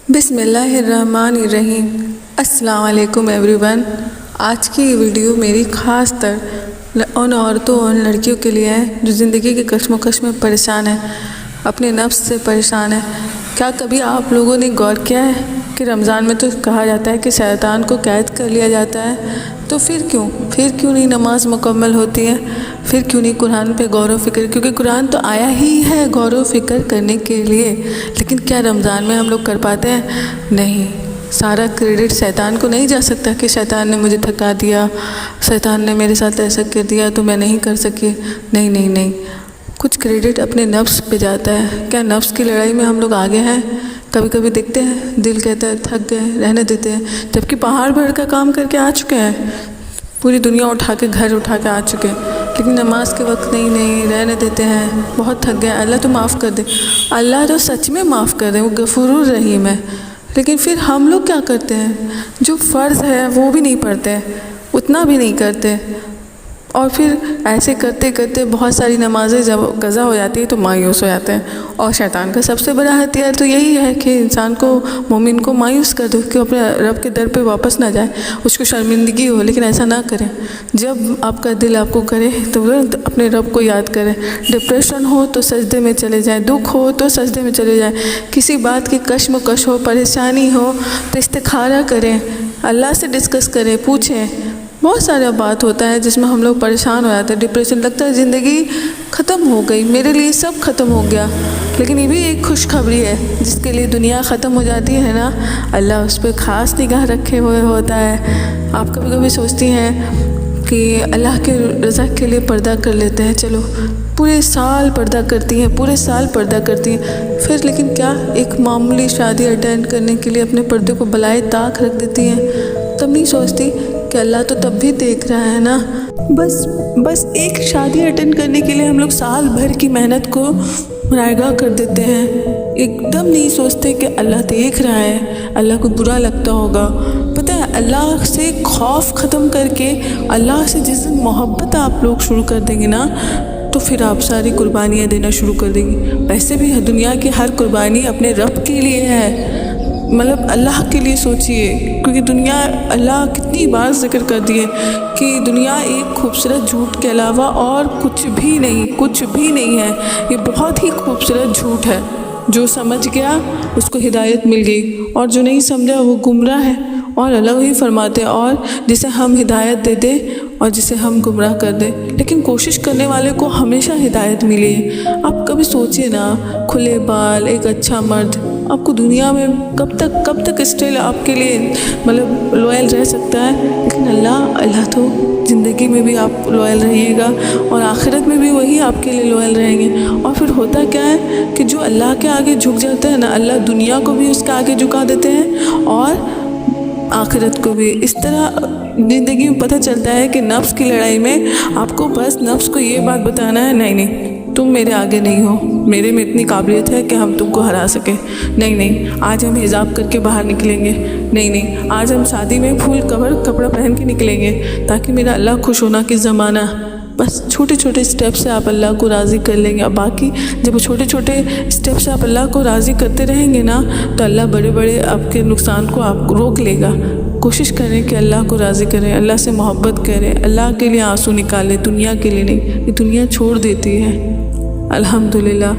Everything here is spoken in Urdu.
بسم اللہ الرحمن الرحیم۔ السلام علیکم ایوری ون۔ آج کی یہ ویڈیو میری خاص تر ان عورتوں اور لڑکیوں کے لیے ہے جو زندگی کے کشمکش میں پریشان ہیں، اپنے نفس سے پریشان ہیں۔ کیا کبھی آپ لوگوں نے غور کیا ہے کہ رمضان میں تو کہا جاتا ہے کہ شیطان کو قید کر لیا جاتا ہے، تو پھر کیوں نہیں نماز مکمل ہوتی ہے؟ پھر کیوں نہیں قرآن پہ غور و فکر؟ کیونکہ قرآن تو آیا ہی ہے غور و فکر کرنے کے لیے، لیکن کیا رمضان میں ہم لوگ کر پاتے ہیں؟ نہیں۔ سارا کریڈٹ شیطان کو نہیں جا سکتا کہ شیطان نے مجھے تھکا دیا، شیطان نے میرے ساتھ ایسا کر دیا تو میں نہیں کر سکی۔ نہیں، کچھ کریڈٹ اپنے نفس پہ جاتا ہے۔ کیا نفس کی لڑائی میں ہم لوگ آگے ہیں؟ کبھی کبھی دیکھتے ہیں دل کہتا ہے تھک گئے، رہنے دیتے ہیں، جبکہ پہاڑ بھر کا کام کر کے آ چکے ہیں، پوری دنیا گھر اٹھا کے آ چکے ہیں، لیکن نماز کے وقت نہیں رہنے دیتے ہیں، بہت تھک گئے، اللہ تو معاف کر دے۔ اللہ تو سچ میں معاف کر دے، وہ غفور الرحیم ہے، لیکن پھر ہم لوگ کیا کرتے ہیں؟ جو فرض ہے وہ بھی نہیں پڑھتے، اتنا بھی نہیں کرتے، اور پھر ایسے کرتے کرتے بہت ساری نمازیں جب قضا ہو جاتی ہے تو مایوس ہو جاتے ہیں۔ اور شیطان کا سب سے بڑا ہتھیار تو یہی ہے کہ انسان کو، مومن کو مایوس کر دو کہ اپنے رب کے در پہ واپس نہ جائے، اس کو شرمندگی ہو، لیکن ایسا نہ کریں۔ جب آپ کا دل آپ کو کرے تو اپنے رب کو یاد کریں۔ ڈپریشن ہو تو سجدے میں چلے جائیں، دکھ ہو تو سجدے میں چلے جائیں، کسی بات کی کشمکش ہو، پریشانی ہو تو استخارہ کریں، اللہ سے ڈسکس کریں، پوچھیں۔ بہت سارا بات ہوتا ہے جس میں ہم لوگ پریشان ہو جاتے ہیں، ڈپریشن لگتا ہے زندگی ختم ہو گئی، میرے لیے سب ختم ہو گیا، لیکن یہ بھی ایک خوشخبری ہے، جس کے لیے دنیا ختم ہو جاتی ہے نا، اللہ اس پہ خاص نگاہ رکھے ہوئے ہوتا ہے۔ آپ کبھی کبھی سوچتی ہیں کہ اللہ کے رضا کے لیے پردہ کر لیتے ہیں، چلو پورے سال پردہ کرتی ہیں، پھر لیکن کیا ایک معمولی شادی اٹینڈ کرنے کے لیے اپنے پردے کو بالائے طاق رکھ دیتی ہیں؟ تب نہیں سوچتی کہ اللہ تو تب بھی دیکھ رہا ہے نا؟ بس ایک شادی اٹینڈ کرنے کے لیے ہم لوگ سال بھر کی محنت کو رائگاں کر دیتے ہیں، ایک دم نہیں سوچتے کہ اللہ دیکھ رہا ہے، اللہ کو برا لگتا ہوگا۔ پتہ ہے اللہ سے خوف ختم کر کے اللہ سے جس دن محبت آپ لوگ شروع کر دیں گے نا، تو پھر آپ ساری قربانیاں دینا شروع کر دیں گی۔ ویسے بھی دنیا کی ہر قربانی اپنے رب کے لیے ہے، مطلب اللہ کے لیے سوچئے، کیونکہ دنیا، اللہ کتنی بار ذکر کر دیے کہ دنیا ایک خوبصورت جھوٹ کے علاوہ اور کچھ بھی نہیں ہے، یہ بہت ہی خوبصورت جھوٹ ہے۔ جو سمجھ گیا اس کو ہدایت مل گئی، اور جو نہیں سمجھا وہ گمراہ ہے۔ اور اللہ وہی فرماتے ہیں، اور جسے ہم ہدایت دے دیں اور جسے ہم گمراہ کر دیں، لیکن کوشش کرنے والے کو ہمیشہ ہدایت ملی ہے۔ آپ کبھی سوچئے نا، کھلے بال، ایک اچھا مرد آپ کو دنیا میں کب تک اسٹل آپ کے لیے مطلب لوئل رہ سکتا ہے، لیکن اللہ تو زندگی میں بھی آپ لوئل رہیے گا، اور آخرت میں بھی وہی آپ کے لیے لوئل رہیں گے۔ اور پھر ہوتا کیا ہے کہ جو اللہ کے آگے جھک جاتا ہے نا، اللہ دنیا کو بھی اس کے آگے جھکا دیتے ہیں اور آخرت کو بھی۔ اس طرح زندگی میں پتہ چلتا ہے کہ نفس کی لڑائی میں آپ کو بس نفس کو یہ بات بتانا ہے، نہیں تم میرے آگے نہیں ہو، میرے میں اتنی قابلیت ہے کہ ہم تم کو ہرا سکیں، نہیں آج ہم حجاب کر کے باہر نکلیں گے، نہیں آج ہم شادی میں پھول کپڑا پہن کے نکلیں گے تاکہ میرا اللہ خوش ہونا کی زمانہ۔ بس چھوٹے اسٹیپ سے آپ اللہ کو راضی کر لیں گے، اور باقی جب چھوٹے اسٹیپ سے آپ اللہ کو راضی کرتے رہیں گے نا، تو اللہ بڑے آپ کے نقصان کو آپ کو روک لے گا۔ کوشش کریں کہ اللہ کو راضی کریں، اللہ سے محبت کریں، اللہ کے لیے آنسو نکالیں، دنیا کے لیے نہیں، یہ دنیا چھوڑ دیتی ہے۔ الحمدللہ